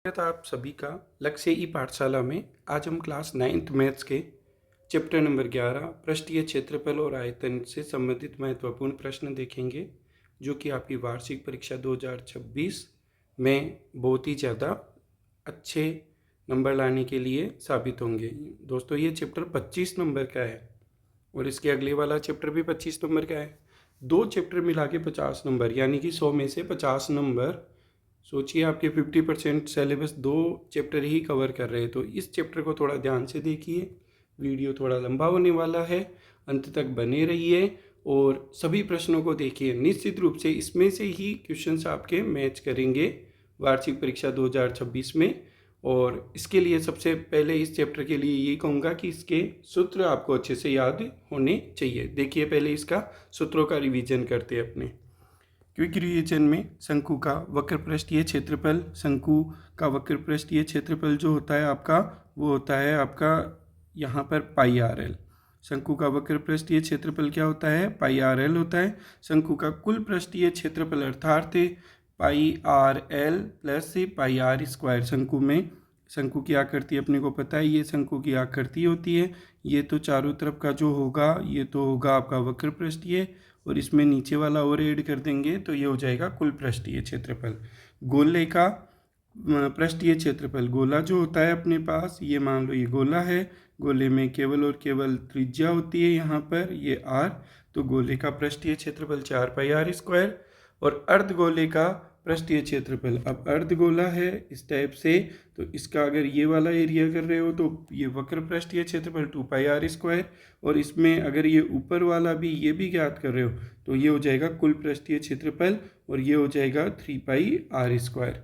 स्वागत है आप सभी का लक्ष्य ई पाठशाला में। आज हम क्लास 9th मैथ्स के चैप्टर नंबर 11 पृष्ठीय क्षेत्रफल और आयतन से संबंधित महत्वपूर्ण प्रश्न देखेंगे, जो कि आपकी वार्षिक परीक्षा 2026 में बहुत ही ज़्यादा अच्छे नंबर लाने के लिए साबित होंगे। दोस्तों, ये चैप्टर 25 नंबर का है और इसके अगले वाला चैप्टर भी 25 नंबर का है। दो चैप्टर मिला के 50 नंबर, यानी कि 100 में से 50 नंबर। सोचिए, आपके 50% सिलेबस दो चैप्टर ही कवर कर रहे हैं। तो इस चैप्टर को थोड़ा ध्यान से देखिए, वीडियो थोड़ा लंबा होने वाला है, अंत तक बने रहिए और सभी प्रश्नों को देखिए। निश्चित रूप से इसमें से ही क्वेश्चंस आपके मैच करेंगे वार्षिक परीक्षा 2026 में। और इसके लिए सबसे पहले इस चैप्टर के लिए ये कहूँगा कि इसके सूत्र आपको अच्छे से याद होने चाहिए। देखिए, पहले इसका सूत्रों का रिवीजन करते हैं अपने। क्विक रिवीजन में शंकु का वक्र पृष्ठीय क्षेत्रफल, शंकु का वक्र पृष्ठीय क्षेत्रफल जो होता है आपका, वो होता है आपका यहाँ पर पाई आर एल। शंकु का वक्र पृष्ठीय क्षेत्रफल क्या होता है? पाई आर एल होता है। शंकु का कुल पृष्ठीय क्षेत्रफल अर्थात pi r l plus pi r square. शंकु में शंकु की आकृति अपने को पता है, ये शंकु की आकृति होती है। ये तो चारों तरफ का जो होगा ये तो होगा आपका वक्र पृष्ठीय, और इसमें नीचे वाला और ऐड कर देंगे तो ये हो जाएगा कुल पृष्ठीय क्षेत्रफल। गोले का पृष्ठीय क्षेत्रफल, गोला जो होता है अपने पास, ये मान लो ये गोला है, गोले में केवल और केवल त्रिज्या होती है यहाँ पर, ये आर, तो गोले का पृष्ठीय क्षेत्रफल 4 पाई आर स्क्वायर। और अर्धगोले का पृष्ठीय क्षेत्रफल, अब अर्धगोला है इस टाइप से, तो इसका अगर ये वाला एरिया कर रहे हो तो ये वक्र पृष्ठीय क्षेत्रफल 2 पाई आर स्क्वायर, और इसमें अगर ये ऊपर वाला भी ये भी ज्ञात कर रहे हो तो ये हो जाएगा कुल पृष्ठीय क्षेत्रफल, और ये हो जाएगा 3 पाई आर स्क्वायर।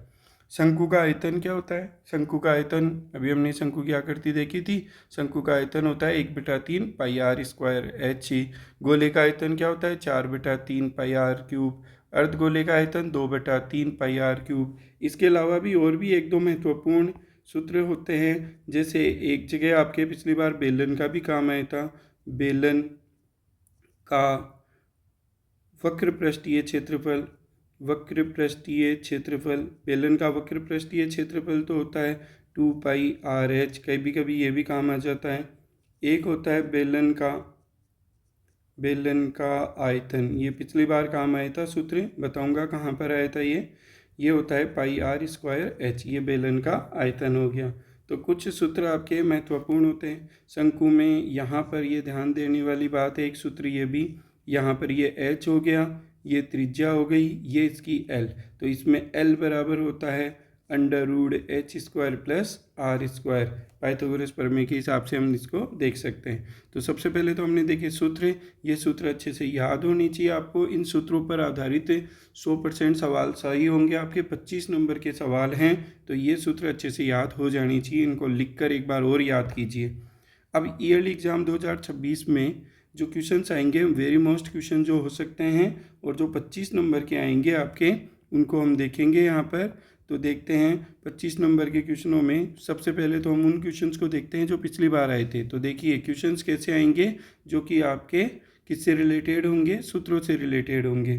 शंकु का आयतन क्या होता है? शंकु का आयतन, अभी हमने शंकु की आकृति देखी थी, शंकु का आयतन होता है 1/3 पाई आर स्क्वायर एच। गोले का आयतन क्या होता है? 4/3 पाई आर क्यूब। अर्धगोले का आयतन 2/3 पाई आर क्यूब। इसके अलावा भी और भी एक दो महत्वपूर्ण सूत्र होते हैं, जैसे एक जगह आपके पिछली बार बेलन का भी काम आया था। बेलन का वक्र पृष्ठीय क्षेत्रफल, वक्र पृष्ठीय क्षेत्रफल, बेलन का वक्र पृष्ठीय क्षेत्रफल तो होता है 2 पाई आर एच। कभी कभी ये भी काम आ जाता है। एक होता है बेलन का आयतन, ये पिछली बार काम आया था सूत्र, बताऊंगा कहाँ पर आया था। ये होता है पाई आर स्क्वायर एच, ये बेलन का आयतन हो गया। तो कुछ सूत्र आपके महत्वपूर्ण होते हैं शंकु में। यहाँ पर ये ध्यान देने वाली बात है, एक सूत्र ये भी, यहाँ पर ये एच हो गया, ये त्रिज्या हो गई, ये इसकी एल, तो इसमें एल बराबर होता है √h² plus r square. Pythagoras प्रमेय के हिसाब से हम इसको देख सकते हैं। तो सबसे पहले तो हमने देखे सूत्र, ये सूत्र अच्छे से याद होनी चाहिए आपको। इन सूत्रों पर आधारित 100% सवाल सही होंगे आपके। 25 नंबर के सवाल हैं, तो ये सूत्र अच्छे से याद हो जानी चाहिए। इनको लिखकर एक बार और याद कीजिए। अब ईयरली एग्जाम 2026 में जो क्वेश्चंस आएंगे, वेरी मोस्ट क्वेश्चन जो हो सकते हैं और जो 25 नंबर के आएंगे आपके, उनको हम देखेंगे यहाँ पर। तो देखते हैं 25 नंबर के क्वेश्चनों में सबसे पहले तो हम उन क्वेश्चंस को देखते हैं जो पिछली बार आए थे। तो देखिए क्वेश्चंस कैसे आएंगे, जो कि आपके किससे रिलेटेड होंगे? सूत्रों से रिलेटेड होंगे।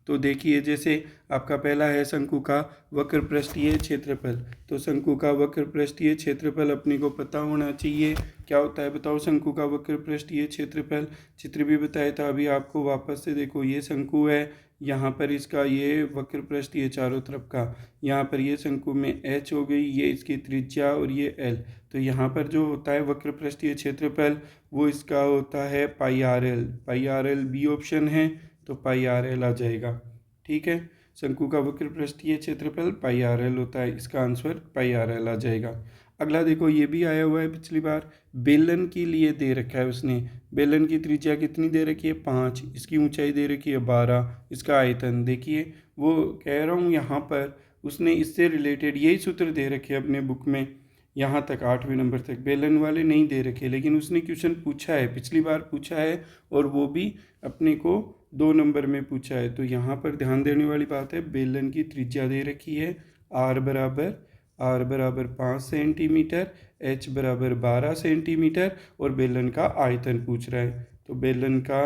तो देखिए, जैसे आपका पहला है शंकु का वक्र पृष्ठीय क्षेत्रफल। तो शंकु का वक्र पृष्ठीय क्षेत्रफल अपने को पता होना चाहिए। क्या होता है बताओ? शंकु का वक्र पृष्ठीय क्षेत्रफल, चित्र भी बताया था अभी आपको, वापस से देखो। ये शंकु है, यहाँ पर इसका ये वक्र पृष्ठीय चारों तरफ का, यहाँ पर ये शंकु में एच हो गई, ये इसकी त्रिज्या और ये एल। तो यहाँ पर जो होता है वक्र पृष्ठीय क्षेत्रफल, वो इसका होता है पाई आर एल। पाई आर एल बी ऑप्शन है, तो पाई आर एल आ जाएगा। ठीक है, शंकु का वक्र पृष्ठीय क्षेत्रफल पाई आर एल होता है, इसका आंसर पाई आर एल आ जाएगा। अगला देखो, ये भी आया हुआ है पिछली बार, बेलन के लिए दे रखा है उसने। बेलन की त्रिज्या कितनी दे रखी है? 5, इसकी ऊंचाई दे रखी है 12, इसका आयतन देखिए। वो कह रहा हूँ यहाँ पर उसने इससे रिलेटेड यही सूत्र दे रखे अपने बुक में, यहाँ तक 8वें नंबर तक। बेलन वाले नहीं दे रखे, लेकिन उसने क्वेश्चन पूछा है, पिछली बार पूछा है, और वो भी अपने को 2 नंबर में पूछा है। तो यहाँ पर ध्यान देने वाली बात है, बेलन की त्रिज्या दे रखी है आर बराबर 5 सेंटीमीटर, एच बराबर 12 सेंटीमीटर, और बेलन का आयतन पूछ रहा है। तो बेलन का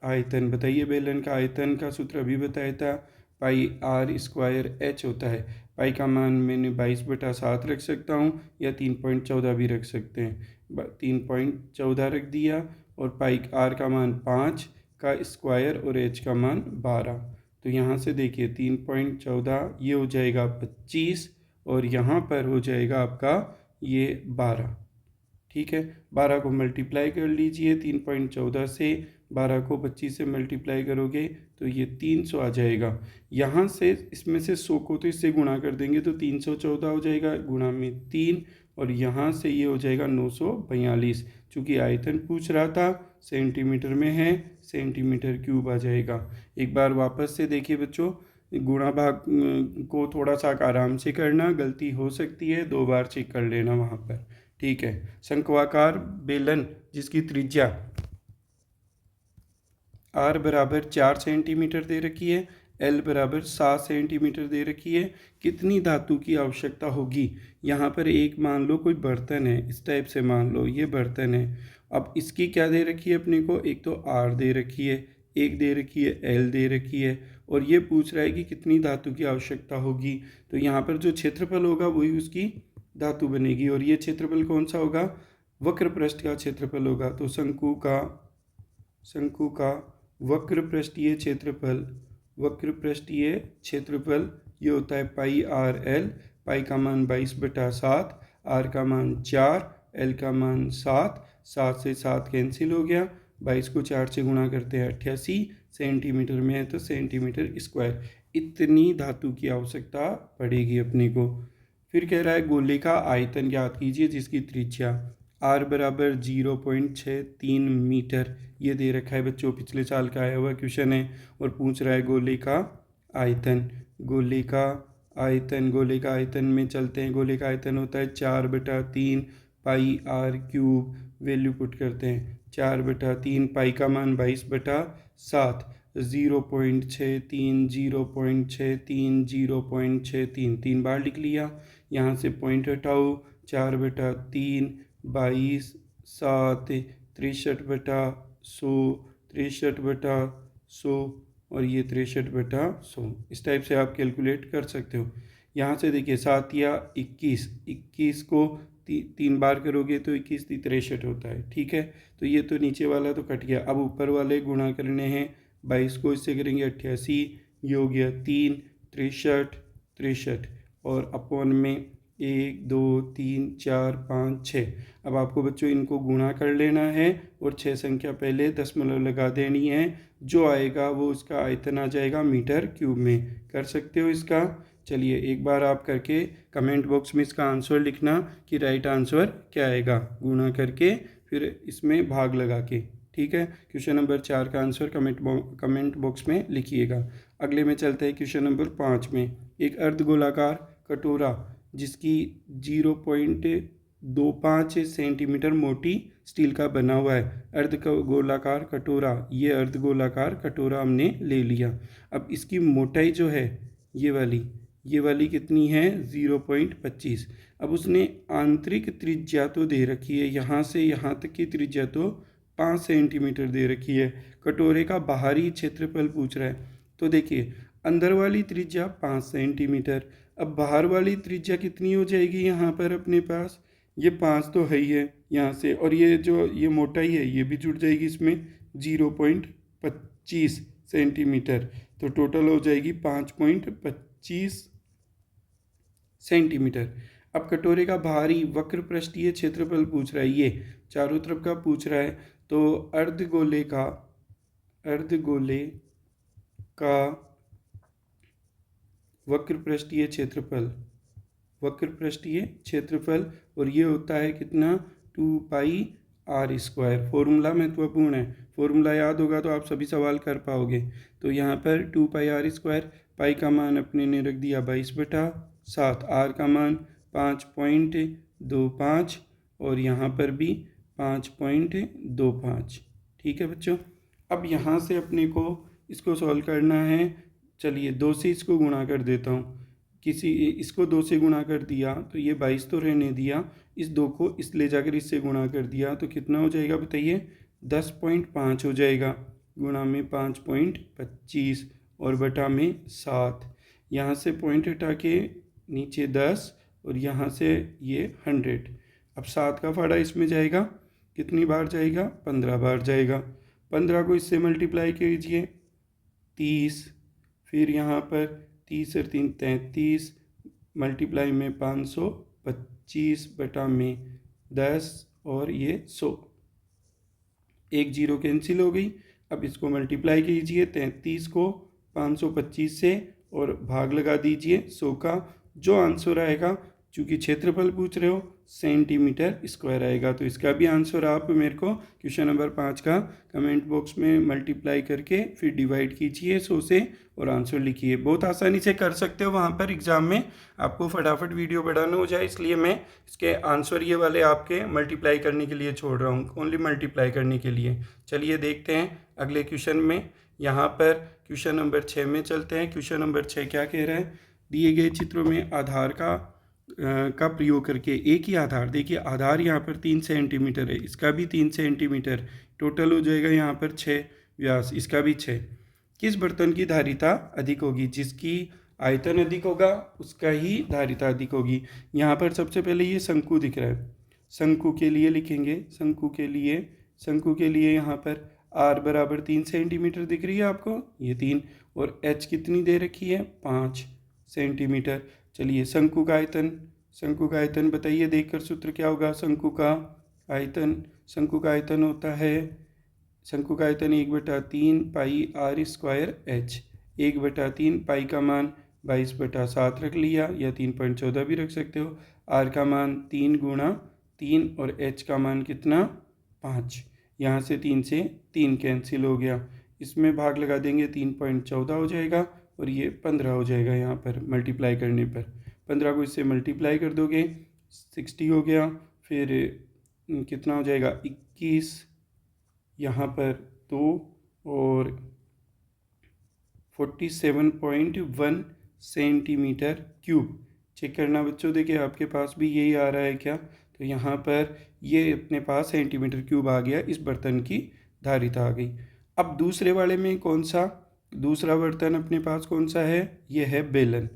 आयतन बताइए, बेलन का आयतन का सूत्र अभी बताया था, पाई आर स्क्वायर एच होता है। पाई का मान मैंने 22/7 रख सकता हूँ या 3.14 भी रख सकते हैं। 3.14 रख दिया और पाई आर का मान 5 का स्क्वायर और एच का मान 12। तो यहाँ से देखिए 3.14 ये हो जाएगा 25 और यहाँ पर हो जाएगा आपका ये 12। ठीक है, 12 को मल्टीप्लाई कर लीजिए 3.14 से, 12 को 25 से मल्टीप्लाई करोगे तो ये 300 आ जाएगा। यहाँ से इसमें से 100 को तो इससे गुणा कर देंगे तो 314 हो जाएगा गुणा में 3 और यहाँ से ये हो जाएगा 942। चूँकि आयतन पूछ रहा था सेंटीमीटर में है, सेंटीमीटर क्यूब आ जाएगा। एक बार वापस से देखिए बच्चों, गुणा भाग को थोड़ा सा आराम से करना, गलती हो सकती है 2 बार चेक कर लेना वहाँ पर। ठीक है, शंक्वाकार बेलन जिसकी त्रिज्या r बराबर 4 सेंटीमीटर दे रखी है, l बराबर 7 सेंटीमीटर दे रखी है। कितनी धातु की आवश्यकता होगी? यहाँ पर एक मान लो कोई बर्तन है, इस टाइप से मान लो ये बर्तन है। अब इसकी क्या दे रखी है अपने को? एक तो r दे रखी है, एक दे रखी है l दे रखी है, और ये पूछ रहा है कि कितनी धातु की आवश्यकता होगी। तो यहाँ पर जो क्षेत्रफल होगा वही उसकी धातु बनेगी, और ये क्षेत्रफल कौन सा होगा? वक्र पृष्ठ का क्षेत्रफल होगा। तो शंकु का वक्र पृष्ठीय क्षेत्रफल ये होता है पाई आर एल। पाई का मान 22/7, आर का मान 4, एल का मान 7, 7 से 7 कैंसिल हो गया, 22 को 4 से गुणा करते हैं 88, सेंटीमीटर में है तो सेंटीमीटर स्क्वायर। इतनी धातु की आवश्यकता पड़ेगी अपने को। फिर कह रहा है गोले का आयतन ज्ञात कीजिए जिसकी त्रिज्या r बराबर 0.63 मीटर ये दे रखा है बच्चों, पिछले साल का आया हुआ क्वेश्चन है। और पूछ रहा है गोले का आयतन। गोले का आयतन में चलते हैं। गोले का आयतन होता है 4/3 पाई आर क्यूब। वैल्यू पुट करते हैं 4/3, पाई का मान 22/7, 0.63 0.63 0.63 3 बार लिख लिया। यहाँ से पॉइंट हटाओ, 4/3 22 7 63/100 63/100 और ये 63/100। इस टाइप से आप कैलकुलेट कर सकते हो। यहाँ से देखिए 7 या 21, 21 को 3 बार करोगे तो 21 63 होता है। ठीक है, तो ये तो नीचे वाला तो कट गया। अब ऊपर वाले गुणा करने हैं, 22 को इससे करेंगे 88, ये हो गया 3 63 और अपॉन में 1 2 3 4 5 6। अब आपको बच्चों इनको गुणा कर लेना है और 6 संख्या पहले दशमलव लगा देनी है। जो आएगा वो उसका आयतन आ जाएगा मीटर क्यूब में। कर सकते हो इसका? चलिए एक बार आप करके कमेंट बॉक्स में इसका आंसर लिखना कि राइट आंसर क्या आएगा, गुणा करके फिर इसमें भाग लगा के। ठीक है, क्वेश्चन नंबर 4 का आंसर कमेंट बॉक्स में लिखिएगा। अगले में चलते हैं क्वेश्चन नंबर 5 में। एक अर्धगोलाकार कटोरा जिसकी 0.25 सेंटीमीटर मोटी स्टील का बना हुआ है। अर्धगोलाकार कटोरा हमने ले लिया। अब इसकी मोटाई जो है ये वाली कितनी है? 0.25। अब उसने आंतरिक त्रिज्या तो दे रखी है, यहाँ से यहाँ तक की त्रिज्या तो 5 सेंटीमीटर दे रखी है। कटोरे का बाहरी क्षेत्रफल पूछ रहा है। तो देखिए अंदर वाली त्रिज्या 5 सेंटीमीटर, अब बाहर वाली त्रिज्या कितनी हो जाएगी? यहाँ पर अपने पास ये 5 तो है ही है यहाँ से, और ये जो ये मोटाई है ये भी जुड़ जाएगी इसमें 0.25 सेंटीमीटर, तो टोटल हो जाएगी 5.25 सेंटीमीटर। अब कटोरे का बाहरी वक्र पृष्ठीय क्षेत्रफल पूछ रहा है, ये चारों तरफ का पूछ रहा है। तो अर्धगोले का वक्र पृष्ठीय क्षेत्रफल और ये होता है कितना? 2 पाई आर स्क्वायर। फॉर्मूला महत्वपूर्ण है, फॉर्मूला याद होगा तो आप सभी सवाल कर पाओगे। तो यहाँ पर 2 पाई आर स्क्वायर, पाई का मान अपने ने रख दिया 22/7, आर का मान 5.25 और यहाँ पर भी 5.25। ठीक है बच्चों, अब यहाँ से अपने को इसको सॉल्व करना है। चलिए 2 से इसको गुणा कर देता हूँ। इसको 2 से गुणा कर दिया तो ये 22 तो रहने दिया, इस 2 को इस ले जाकर इससे गुणा कर दिया तो कितना हो जाएगा बताइए? 10.5 हो जाएगा, गुणा में 5.25 और बटा में 7। यहाँ से पॉइंट हटा के नीचे 10 और यहाँ से ये 100। अब 7 का फाड़ा इसमें जाएगा, कितनी बार जाएगा? 15 बार जाएगा। 15 को इससे मल्टीप्लाई कीजिए, 30। फिर यहाँ पर 30 और 3 33, मल्टीप्लाई में 525 बटा में 10 और ये 100। एक जीरो कैंसिल हो गई। अब इसको मल्टीप्लाई कीजिए 33 को 525 से और भाग लगा दीजिए 100 का। जो आंसर आएगा, चूँकि क्षेत्रफल पूछ रहे हो, सेंटीमीटर स्क्वायर आएगा। तो इसका भी आंसर आप मेरे को क्वेश्चन नंबर 5 का कमेंट बॉक्स में मल्टीप्लाई करके फिर डिवाइड कीजिए 100 से और आंसर लिखिए। बहुत आसानी से कर सकते हो, वहाँ पर एग्ज़ाम में आपको फटाफट वीडियो बढ़ाना हो जाए, इसलिए मैं इसके आंसर ये वाले आपके मल्टीप्लाई करने के लिए छोड़ रहा हूँ, ओनली मल्टीप्लाई करने के लिए। चलिए देखते हैं अगले क्वेश्चन में। यहाँ पर क्वेश्चन नंबर 6 में चलते हैं। क्वेश्चन नंबर 6 क्या कह रहा है? दिए गए चित्रों में आधार का प्रयोग करके एक ही आधार, देखिए आधार यहाँ पर 3 सेंटीमीटर है, इसका भी 3 सेंटीमीटर, टोटल हो जाएगा यहाँ पर 6 व्यास, इसका भी 6। किस बर्तन की धारिता अधिक होगी? जिसकी आयतन अधिक होगा उसका ही धारिता अधिक होगी। यहाँ पर सबसे पहले ये शंकु दिख रहा है, शंकु के लिए लिखेंगे। शंकु के लिए यहाँ पर r बराबर 3 सेंटीमीटर दिख रही है आपको, ये 3, और h कितनी दे रखी है? 5 सेंटीमीटर। चलिए शंकु का आयतन बताइए, देखकर सूत्र क्या होगा? शंकु का आयतन होता है, शंकु का आयतन 1/3 पाई r स्क्वायर h। 1/3 पाई का मान 22/7 रख लिया, या 3.14 भी रख सकते हो। r का मान 3 गुणा 3 और h का मान कितना? 5। यहाँ से 3 से 3 कैंसिल हो गया, इसमें भाग लगा देंगे, 3.14 हो जाएगा और ये 15 हो जाएगा। यहाँ पर मल्टीप्लाई करने पर 15 को इससे मल्टीप्लाई कर दोगे 60 हो गया। फिर कितना हो जाएगा? 21, यहाँ पर 2 और 47.1 सेंटीमीटर क्यूब। चेक करना बच्चों, देखिए आपके पास भी यही आ रहा है क्या? तो यहाँ पर ये अपने पास सेंटीमीटर क्यूब आ गया, इस बर्तन की धारिता आ गई। अब दूसरे वाले में कौन सा दूसरा बर्तन अपने पास कौन सा है? ये है बेलन।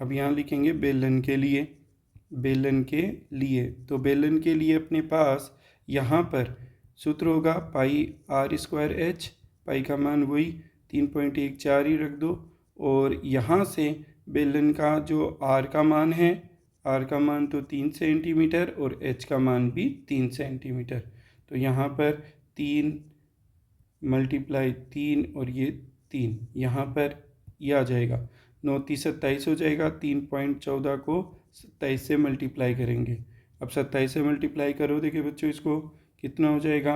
अब यहाँ लिखेंगे बेलन के लिए, तो बेलन के लिए अपने पास यहाँ पर सूत्र होगा पाई r स्क्वायर h, पाई का मान वही 3.14 ही रख दो, और यहाँ से बेलन का जो r का मान है, r का मान तो 3 सेंटीमीटर और h का मान भी 3 सेंटीमीटर। तो यहाँ पर 3 मल्टीप्लाई 3 और ये 3, यहाँ पर यह आ जाएगा 9 3 27 हो जाएगा। 3.14 को 27 से मल्टीप्लाई करेंगे। अब 27 से मल्टीप्लाई करो, देखिए बच्चों इसको कितना हो जाएगा?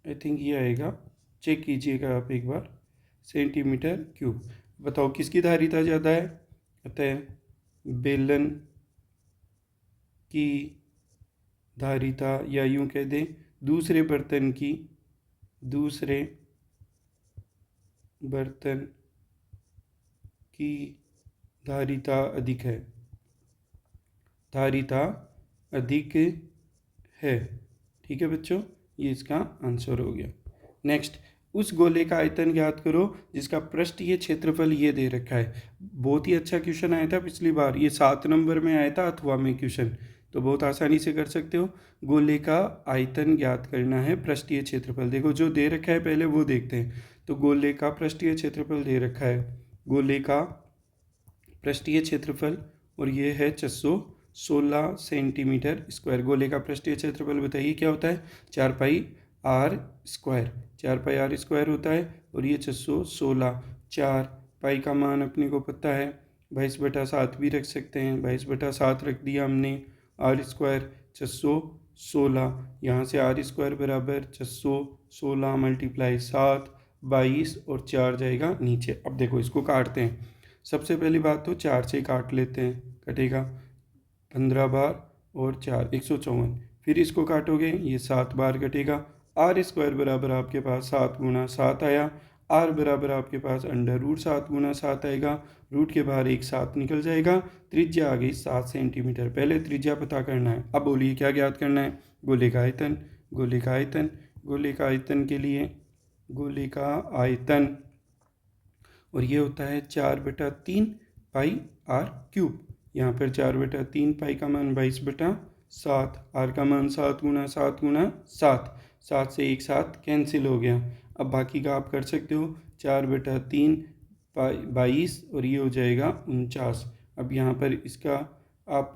आई थिंक ये आएगा, चेक कीजिएगा आप एक बार, सेंटीमीटर क्यूब। बताओ किसकी धारिता ज़्यादा है? अतः बेलन की धारिता, या यूं कह दें दूसरे बर्तन की धारिता अधिक है। ठीक है बच्चों, ये इसका आंसर हो गया। नेक्स्ट, उस गोले का आयतन ज्ञात करो जिसका पृष्ठीय क्षेत्रफल ये दे रखा है। बहुत ही अच्छा क्वेश्चन आया था पिछली बार, ये 7 नंबर में आया था अथवा में क्वेश्चन, तो बहुत आसानी से कर सकते हो। गोले का आयतन ज्ञात करना है, पृष्ठीय क्षेत्रफल। देखो जो दे रखा है पहले वो देखते हैं। तो गोले का पृष्ठीय क्षेत्रफल दे रखा है, गोले का पृष्ठीय क्षेत्रफल, और ये है 616 सेंटीमीटर स्क्वायर। गोले का पृष्ठीय क्षेत्रफल बताइए क्या होता है? 4 पाई r स्क्वायर होता है, और ये 616। 4 पाई का मान अपने को पता है 22/7 भी रख सकते हैं, 22/7 रख दिया हमने। r स्क्वायर 616, यहाँ से r स्क्वायर बराबर 616 मल्टीप्लाई 7, 22 और 4 जाएगा नीचे। अब देखो इसको काटते हैं। सबसे पहली बात तो 4 से काट लेते हैं, कटेगा 15 बार और 4 154। फिर इसको काटोगे, ये 7 बार कटेगा। r स्क्वायर बराबर आपके पास 7 गुणा 7 आया, आर बराबर आपके पास अंडर रूट 7 गुना 7 आएगा, रूट के बाहर एक 7 निकल जाएगा, त्रिज्या आ गई 7 सेंटीमीटर। पहले त्रिज्या पता करना है। अब बोलिए क्या ज्ञात करना है? गोले का आयतन। गोले का आयतन, गोले का आयतन के लिए गोले का आयतन, और ये होता है 4/3 पाई आर क्यूब। यहाँ पर 4/3 पाई का मान 22/7, आर का मान 7 गुना 7 गुना 7, 7 से एक 7 कैंसिल हो गया। अब बाकी का आप कर सकते हो, 4/3 पाई 22 और ये हो जाएगा 49। अब यहाँ पर इसका आप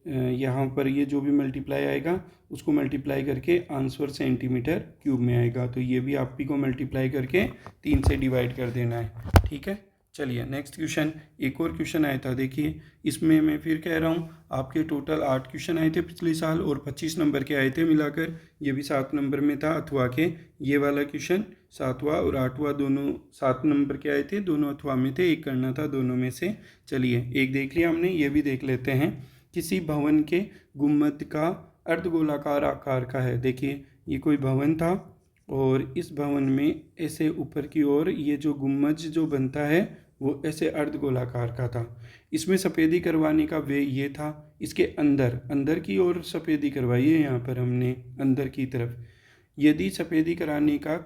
यहाँ पर ये जो भी मल्टीप्लाई आएगा उसको मल्टीप्लाई करके आंसर सेंटीमीटर क्यूब में आएगा। तो ये भी आप ही को मल्टीप्लाई करके 3 से डिवाइड कर देना है। ठीक है, चलिए नेक्स्ट क्वेश्चन। एक और क्वेश्चन आया था, देखिए इसमें मैं फिर कह रहा हूँ आपके टोटल 8 क्वेश्चन आए थे पिछले साल और 25 नंबर के आए थे मिलाकर। ये भी 7 नंबर में था अथवा के। ये वाला क्वेश्चन 7वां और 8वां दोनों 7 नंबर के आए थे, दोनों अथवा में थे, एक करना था दोनों में से। चलिए एक देख लिया हमने, ये भी देख लेते हैं। किसी भवन के गुम्बद का अर्धगोलाकार आकार का है। देखिए ये कोई भवन था और इस भवन में ऐसे ऊपर की ओर ये जो गुम्बज जो बनता है वो ऐसे अर्धगोलाकार का था। इसमें सफ़ेदी करवाने का वे ये था, इसके अंदर अंदर की ओर सफ़ेदी करवाई है यहाँ पर हमने अंदर की तरफ। यदि सफ़ेदी कराने का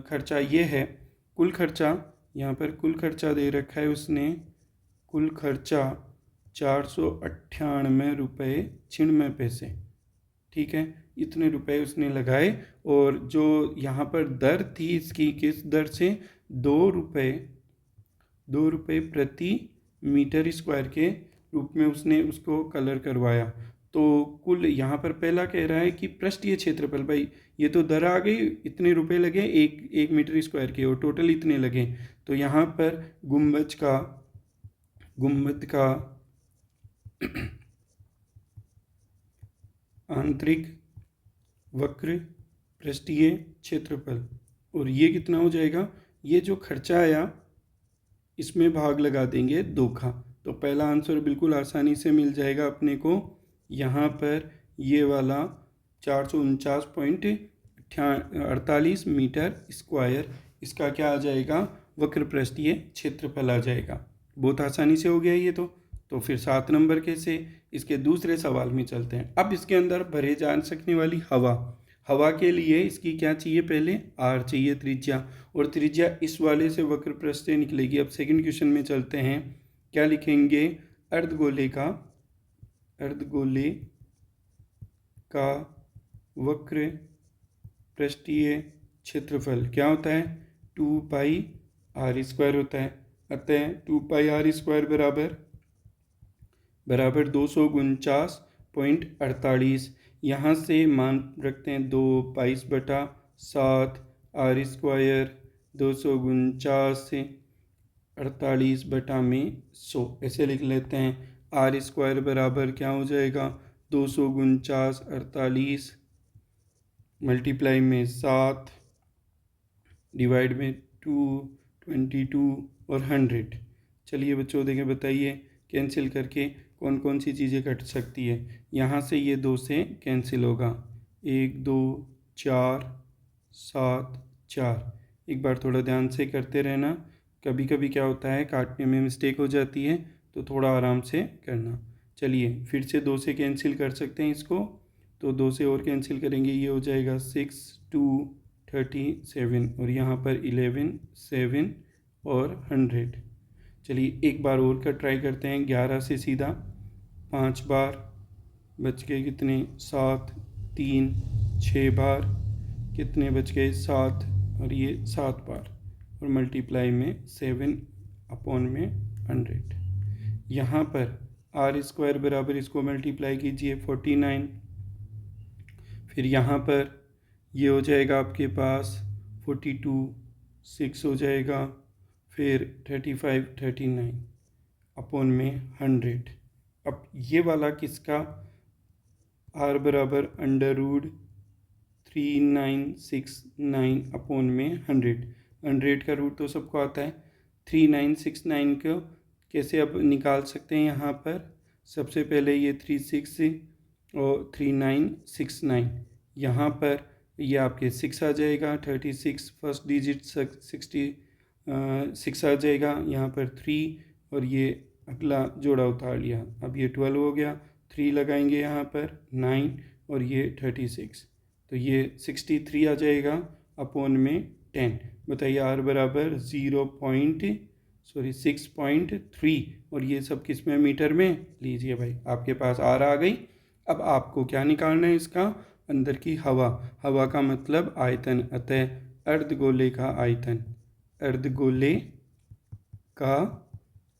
खर्चा ये है, कुल खर्चा यहाँ पर कुल खर्चा दे रखा है उसने, कुल खर्चा 498 रुपये 96 पैसे। ठीक है, इतने रुपए उसने लगाए और जो यहाँ पर दर थी इसकी, किस दर से, 2 रुपये प्रति मीटर स्क्वायर के रूप में उसने उसको कलर करवाया। तो कुल यहाँ पर पहला कह रहा है कि पृष्ठीय क्षेत्रफल, भाई ये तो दर आ गई, इतने रुपए लगे एक मीटर स्क्वायर के और टोटल इतने लगे। तो यहाँ पर गुम्बद का आंतरिक वक्र पृष्ठीय क्षेत्रफल, और ये कितना हो जाएगा, ये जो खर्चा आया इसमें भाग लगा देंगे 2 का। तो पहला आंसर बिल्कुल आसानी से मिल जाएगा अपने को। यहाँ पर ये वाला 449.48 मीटर स्क्वायर, इसका क्या आ जाएगा, वक्र पृष्ठीय क्षेत्रफल आ जाएगा। बहुत आसानी से हो गया ये तो फिर 7 नंबर के से इसके दूसरे सवाल में चलते हैं। अब इसके अंदर भरे जा सकने वाली हवा के लिए इसकी क्या चाहिए, पहले आर चाहिए त्रिज्या, और त्रिज्या इस वाले से वक्र पृष्ठ से निकलेगी। अब सेकंड क्वेश्चन में चलते हैं, क्या लिखेंगे, अर्धगोले का वक्र पृष्ठीय क्षेत्रफल क्या होता है, 2πr² होता है। अतः 2πr² बराबर 249.48। यहाँ से मान रखते हैं 2/22/7 r² 249 से 48/100 ऐसे लिख लेते हैं। r² बराबर क्या हो जाएगा, 249 48 मल्टीप्लाई में 7 डिवाइड में 2 22 और 100। चलिए बच्चों देखें, बताइए कैंसिल करके कौन कौन सी चीज़ें कट सकती है। यहाँ से ये 2 से कैंसिल होगा, 1 2 4 7 4। एक बार थोड़ा ध्यान से करते रहना, कभी कभी क्या होता है काटने में मिस्टेक हो जाती है, तो थोड़ा आराम से करना। चलिए फिर से 2 से कैंसिल कर सकते हैं इसको, तो 2 से और कैंसिल करेंगे, ये हो जाएगा 6 2 37 और यहाँ पर 11 7 और 100। चलिए एक बार और का ट्राई करते हैं, 11 से सीधा 5 बार, बच गए कितने, 7 3 6 बार, कितने बच गए 7, और ये 7 बार, और मल्टीप्लाई में 7/100। यहाँ पर r² बराबर इसको मल्टीप्लाई कीजिए 49, फिर यहाँ पर ये हो जाएगा आपके पास 42 6 हो जाएगा, फिर 35 39/100। अब ये वाला किसका, r बराबर √3969/100। 100 का रूट तो सबको आता है। 3969 को कैसे अब निकाल सकते हैं, यहाँ पर सबसे पहले ये 36 और 3969, यहाँ पर ये आपके 6 आ जाएगा, 36 फर्स्ट डिजिट 60 6 आ जाएगा, यहाँ पर 3 और ये अगला जोड़ा उतार लिया। अब ये 12 हो गया, 3 लगाएंगे यहाँ पर 9 और ये 36, तो ये 63 आ जाएगा अपॉन में 10। बताइए आर बराबर 6.3 और ये सब किस में, मीटर में। लीजिए भाई आपके पास आर आ गई। अब आपको क्या निकालना है, इसका अंदर की हवा। हवा का मतलब आयतन, अतः अर्धगोले का आयतन, अर्धगोले का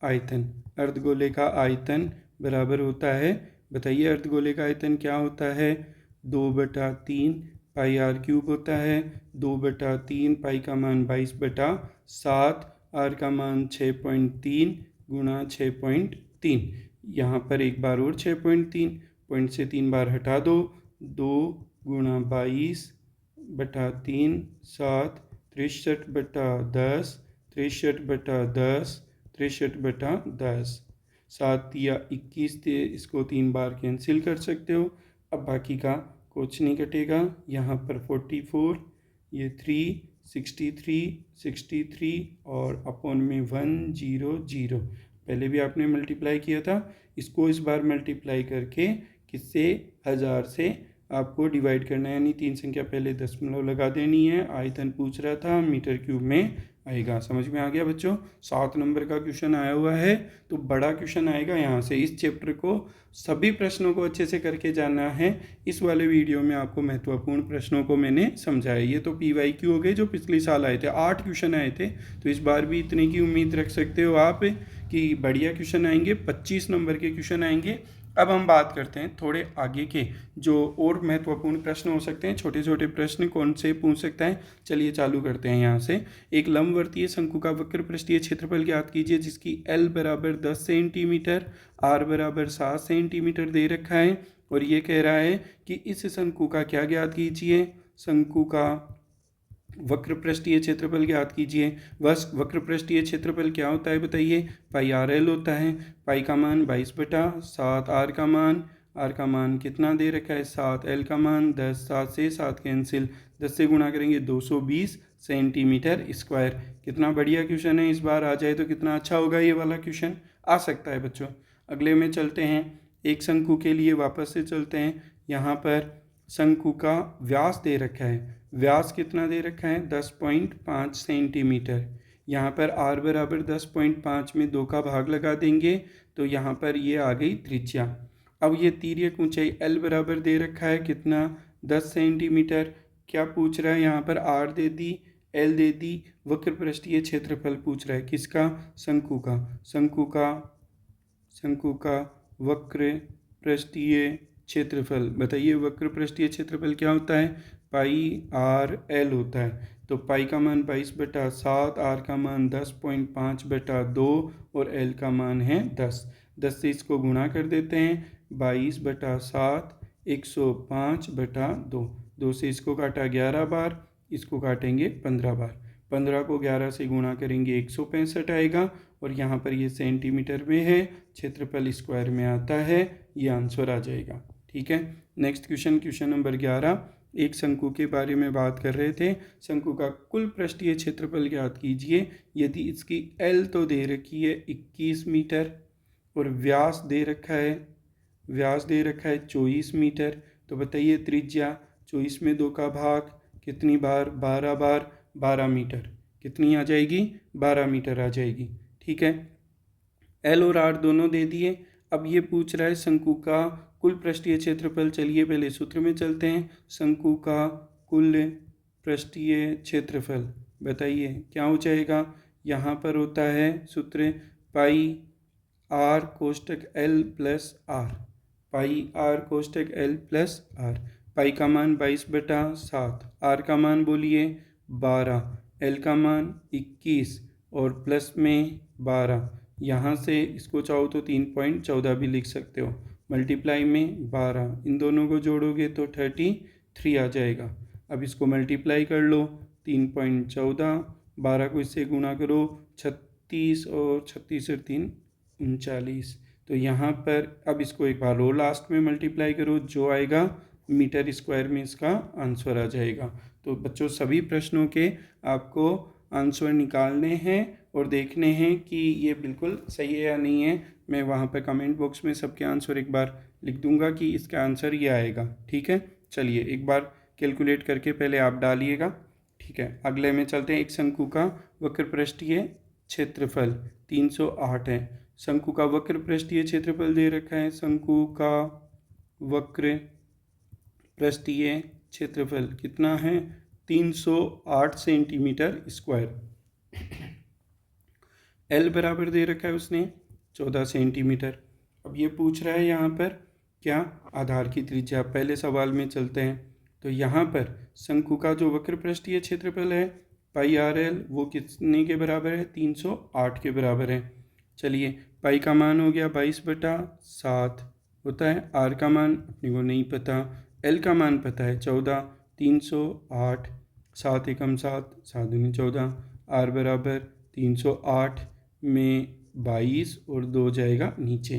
आयतन, अर्धगोले का आयतन बराबर होता है, बताइए अर्धगोले का आयतन क्या होता है, 2/3 पाई आर क्यूब होता है। 2/3 पाई का मान 22/7, आर का मान 6.3 गुणा 6.3। यहाँ पर एक बार और 6.3, पॉइंट से 3 बार हटा दो, 2 गुणा 22/3 7, 63/10, 63/10, 63/10। 7 या 21 थे, इसको 3 बार कैंसिल कर सकते हो। अब बाकी का कुछ नहीं कटेगा। यहाँ पर 44, ये 3, 63 और अपॉन में 100। पहले भी आपने मल्टीप्लाई किया था, इसको इस बार मल्टीप्लाई करके किससे, 1000 से आपको डिवाइड करना है, यानी 3 संख्या पहले दशमलव लगा देनी है। आयतन पूछ रहा था, मीटर क्यूब में आएगा। समझ में आ गया बच्चों। 7 नंबर का क्वेश्चन आया हुआ है, तो बड़ा क्वेश्चन आएगा यहाँ से। इस चैप्टर को सभी प्रश्नों को अच्छे से करके जानना है। इस वाले वीडियो में आपको महत्वपूर्ण प्रश्नों को मैंने समझाया। ये तो PYQ हो गए जो पिछले साल आए थे, 8 क्वेश्चन आए थे, तो इस बार भी इतने की उम्मीद रख सकते हो आप कि बढ़िया क्वेश्चन आएंगे। 25 नंबर के क्वेश्चन आएंगे। अब हम बात करते हैं थोड़े आगे के जो और महत्वपूर्ण प्रश्न हो सकते हैं। छोटे छोटे प्रश्न कौन से पूछ सकता है, चलिए चालू करते हैं यहाँ से। एक लंबवर्तीय शंकु का वक्र पृष्ठीय क्षेत्रफल ज्ञात कीजिए जिसकी L बराबर 10 सेंटीमीटर, R बराबर 7 सेंटीमीटर दे रखा है, और ये कह रहा है कि इस शंकु का क्या ज्ञात कीजिए, शंकु का वक्र पृष्ठीय क्षेत्रफल ज्ञात कीजिए। बस वक्र पृष्ठीय क्षेत्रफल क्या होता है बताइए, पाई आर एल होता है। पाई का मान 22/7, आर का मान कितना दे रखा है, 7, एल का मान 10, 7 से 7 कैंसिल, 10 से गुणा करेंगे 220 सेंटीमीटर स्क्वायर। कितना बढ़िया क्वेश्चन है, इस बार आ जाए तो कितना अच्छा होगा, ये वाला क्वेश्चन आ सकता है बच्चों। अगले में चलते हैं, एक शंकु के लिए वापस से चलते हैं। यहाँ पर शंकु का व्यास दे रखा है, व्यास कितना दे रखा है, 10.5 सेंटीमीटर। यहाँ पर r बराबर 10.5 में 2 का भाग लगा देंगे, तो यहाँ पर ये आ गई त्रिज्या। अब ये तिर्यक ऊंचाई L बराबर दे रखा है कितना, 10 सेंटीमीटर। क्या पूछ रहा है यहाँ पर, r दे दी, L दे दी, वक्र पृष्ठीय क्षेत्रफल पूछ रहा है किसका, शंकु का। शंकु का वक्र पृष्ठीय क्षेत्रफल, बताइए वक्र पृष्ठीय क्षेत्रफल क्या होता है, पाई आर एल होता है। तो पाई का मान 22/7, आर का मान 10.5/2 और एल का मान है 10। 10 से इसको गुणा कर देते हैं, 22/7 105/2। 2 से इसको काटा 11 बार, इसको काटेंगे 15 बार। 15 को 11 से गुणा करेंगे 165 आएगा, और यहाँ पर ये सेंटीमीटर में है, क्षेत्रफल स्क्वायर में आता है, ये आंसर आ जाएगा। ठीक है, नेक्स्ट क्वेश्चन, क्वेश्चन नंबर 11। एक शंकु के बारे में बात कर रहे थे। शंकु का कुल पृष्ठीय क्षेत्रफल ज्ञात कीजिए यदि इसकी L तो दे रखी है 21 मीटर और व्यास दे रखा है 24 मीटर। तो बताइए त्रिज्या, 24 में 2 का भाग कितनी बार, 12 बार, 12 मीटर। कितनी आ जाएगी, 12 मीटर आ जाएगी। ठीक है, L और R दोनों दे दिए। अब ये पूछ रहा है शंकु का कुल पृष्ठीय क्षेत्रफल। चलिए पहले सूत्र में चलते हैं। शंकु का कुल पृष्ठीय क्षेत्रफल बताइए क्या हो जाएगा। यहाँ पर होता है सूत्र पाई आर कोष्टक L plus r, pi r कोष्टक L प्लस आर। पाई का मान 22/7, आर का मान बोलिए 12, एल का मान 21 और प्लस में 12। यहाँ से इसको चाहो तो 3.14 भी लिख सकते हो। मल्टीप्लाई में 12, इन दोनों को जोड़ोगे तो 33 आ जाएगा। अब इसको मल्टीप्लाई कर लो, 3.14, 12 को इससे गुणा करो 36 और 36 और 3 39। तो यहाँ पर अब इसको एक बार और लास्ट में मल्टीप्लाई करो, जो आएगा मीटर स्क्वायर में इसका आंसर आ जाएगा। तो बच्चों सभी प्रश्नों के आपको आंसर निकालने हैं और देखने हैं कि ये बिल्कुल सही है या नहीं है। मैं वहाँ पे कमेंट बॉक्स में सबके आंसर एक बार लिख दूंगा कि इसका आंसर ये आएगा। ठीक है, चलिए एक बार कैलकुलेट करके पहले आप डालिएगा। ठीक है, अगले में चलते हैं। एक शंकु का वक्र पृष्ठीय क्षेत्रफल 308 है। शंकु का वक्र पृष्ठीय क्षेत्रफल दे रखा है। शंकु का वक्र पृष्ठीय क्षेत्रफल कितना है? 308 सेंटीमीटर स्क्वायर। एल बराबर दे रखा है उसने 14 सेंटीमीटर। अब ये पूछ रहा है यहाँ पर क्या? आधार की त्रिज्या। पहले सवाल में चलते हैं। तो यहाँ पर शंकु का जो वक्र पृष्ठीय क्षेत्रफल है पाई आर एल, वो कितने के बराबर है? 308 के बराबर है। चलिए, पाई का मान हो गया 22/7 होता है। आर का मान अपने को नहीं पता, एल का मान पता है 14। 308, 7 एकम 7, 7 दूनी 14, आर बराबर 308 में 22 और 2 जाएगा नीचे।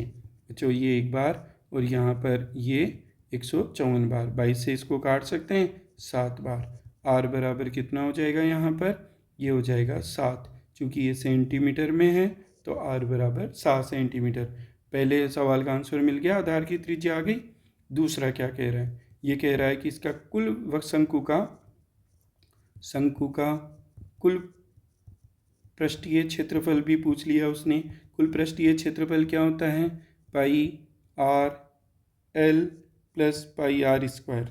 बच्चों ये एक बार और यहाँ पर ये 154 बार। 22 से इसको काट सकते हैं 7 बार। आर बराबर कितना हो जाएगा यहाँ पर? ये हो जाएगा 7। चूँकि ये सेंटीमीटर में है तो आर बराबर 7 सेंटीमीटर। पहले सवाल का आंसर मिल गया, आधार की त्रिज्या आ गई। दूसरा क्या कह रहा है? ये कह रहा है कि इसका कुल शंकु का कुल पृष्ठीय क्षेत्रफल भी पूछ लिया उसने। कुल पृष्ठीय क्षेत्रफल क्या होता है? Pi r l plus pi r square.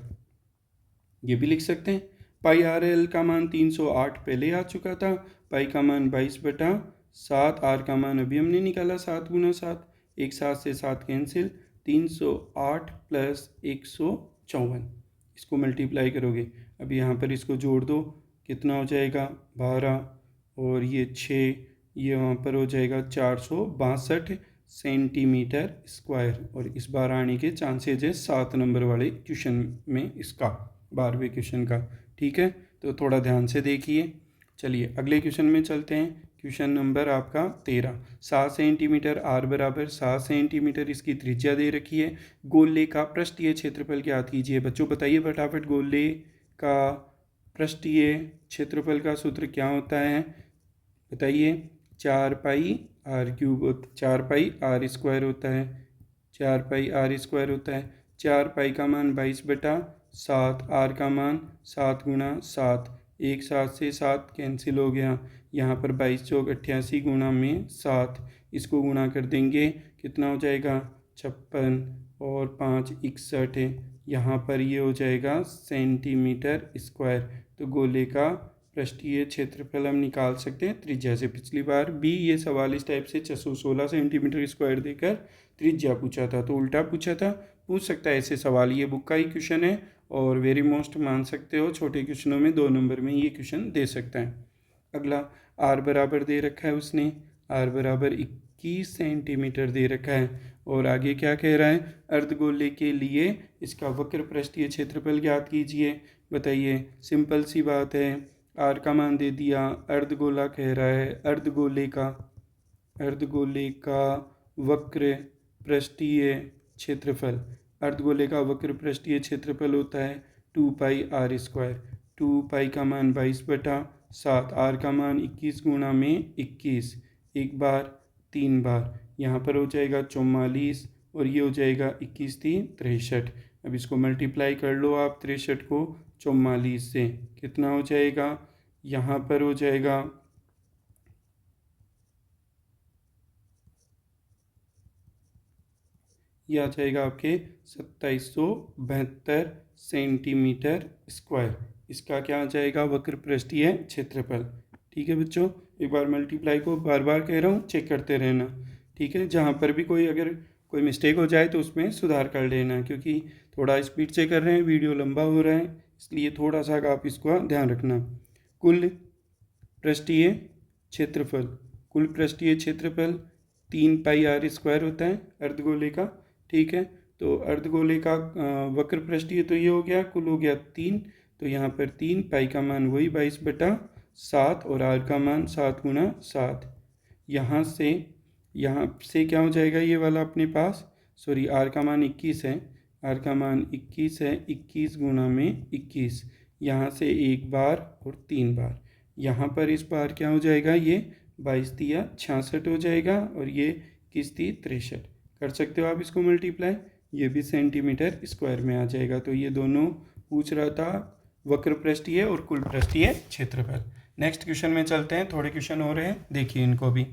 ये भी लिख सकते हैं। पाई आर एल का मान 308 पहले आ चुका था। पाई का मान 22/7, आर का मान अभी हमने निकाला 7 × 7, एक 7 से 7 कैंसिल, 308 प्लस 154। इसको मल्टीप्लाई करोगे, अब यहाँ पर इसको जोड़ दो, कितना हो जाएगा? 12 और ये 6, ये वहाँ पर हो जाएगा 462 सेंटीमीटर स्क्वायर। और इस बार आने के चांसेज है 7 नंबर वाले क्वेश्चन में, इसका 12वें क्वेश्चन का। ठीक है, तो थोड़ा ध्यान से देखिए। चलिए अगले क्वेश्चन में चलते हैं। क्वेश्चन नंबर आपका 13। 7 सेंटीमीटर, आर बराबर 7 सेंटीमीटर इसकी त्रिज्या दे रखी है। गोले का पृष्ठीय क्षेत्रफल ज्ञात कीजिए। बच्चों बताइए फटाफट, गोले का पृष्ठीय क्षेत्रफल का सूत्र क्या होता है? बताइए। 4 pi r cube, 4 pi r square होता है। 4 पाई आर स्क्वायर होता है। 4 पाई का मान 22/7, आर का मान 7 × 7, एक 7 से 7 कैंसिल हो गया। यहाँ पर 22 चौक 88 गुणा में 7, इसको गुणा कर देंगे, कितना हो जाएगा? 56 और 5 61 है। यहाँ पर ये हो जाएगा सेंटीमीटर स्क्वायर। तो गोले का पृष्ठीय क्षेत्रफल हम निकाल सकते हैं त्रिज्या से। पिछली बार भी ये सवाल इस टाइप से 616 सेंटीमीटर स्क्वायर देकर त्रिज्या पूछा था, तो उल्टा पूछा था। पूछ सकता है ऐसे सवाल, ये बुक का ही क्वेश्चन है और वेरी मोस्ट मान सकते हो। छोटे क्वेश्चनों में 2 नंबर में ये क्वेश्चन दे सकता है। अगला, आर बराबर दे रखा है उसने, आर बराबर 21 सेंटीमीटर दे रखा है। और आगे क्या कह रहा है? अर्धगोले के लिए इसका वक्र पृष्ठीय क्षेत्रफल ज्ञात कीजिए। बताइए, सिंपल सी बात है, आर का मान दे दिया, अर्धगोला कह रहा है, अर्धगोले का वक्र पृष्ठीय क्षेत्रफल, अर्धगोले का वक्र पृष्ठीय क्षेत्रफल होता है 2 पाई आर स्क्वायर। 2 पाई का मान 22/7, आर का मान 21 गुणा में 21, एक बार 3 बार, यहाँ पर हो जाएगा 44 और ये हो जाएगा 21 3 63। अब इसको मल्टीप्लाई कर लो आप 63 को 44 से, कितना हो जाएगा? यहाँ पर हो जाएगा ये आ जाएगा आपके 2772 सेंटीमीटर स्क्वायर। इसका क्या आ जाएगा? वक्र पृष्ठीय क्षेत्रफल। ठीक है बच्चों, एक बार मल्टीप्लाई को बार बार कह रहा हूँ, चेक करते रहना। ठीक है, जहाँ पर भी अगर कोई मिस्टेक हो जाए तो उसमें सुधार कर लेना, क्योंकि थोड़ा स्पीड से कर रहे हैं, वीडियो लंबा हो रहा है, इसलिए थोड़ा सा आप इसको ध्यान रखना। कुल पृष्ठीय क्षेत्रफल, कुल पृष्ठीय क्षेत्रफल 3 पाई आर स्क्वायर होता है अर्धगोले का। ठीक है, तो अर्धगोले का वक्र पृष्ठीय तो ये हो गया, कुल हो गया 3, तो यहाँ पर 3 पाई का मान वही 22/7 और आर का मान 7 × 7। यहाँ से क्या हो जाएगा? ये वाला अपने पास, सॉरी, आर का मान 21 है, आर का मान 21 है, 21 गुणा में 21, यहाँ से एक बार और 3 बार, यहाँ पर इस बार क्या हो जाएगा, ये 22 दिया 66 हो जाएगा और ये किस दी 63। कर सकते हो आप इसको मल्टीप्लाई, ये भी सेंटीमीटर स्क्वायर में आ जाएगा। तो ये दोनों पूछ रहा था, वक्र पृष्ठीय और कुल पृष्ठीय क्षेत्रफल। नेक्स्ट क्वेश्चन में चलते हैं, थोड़े क्वेश्चन हो रहे हैं, देखिए इनको भी।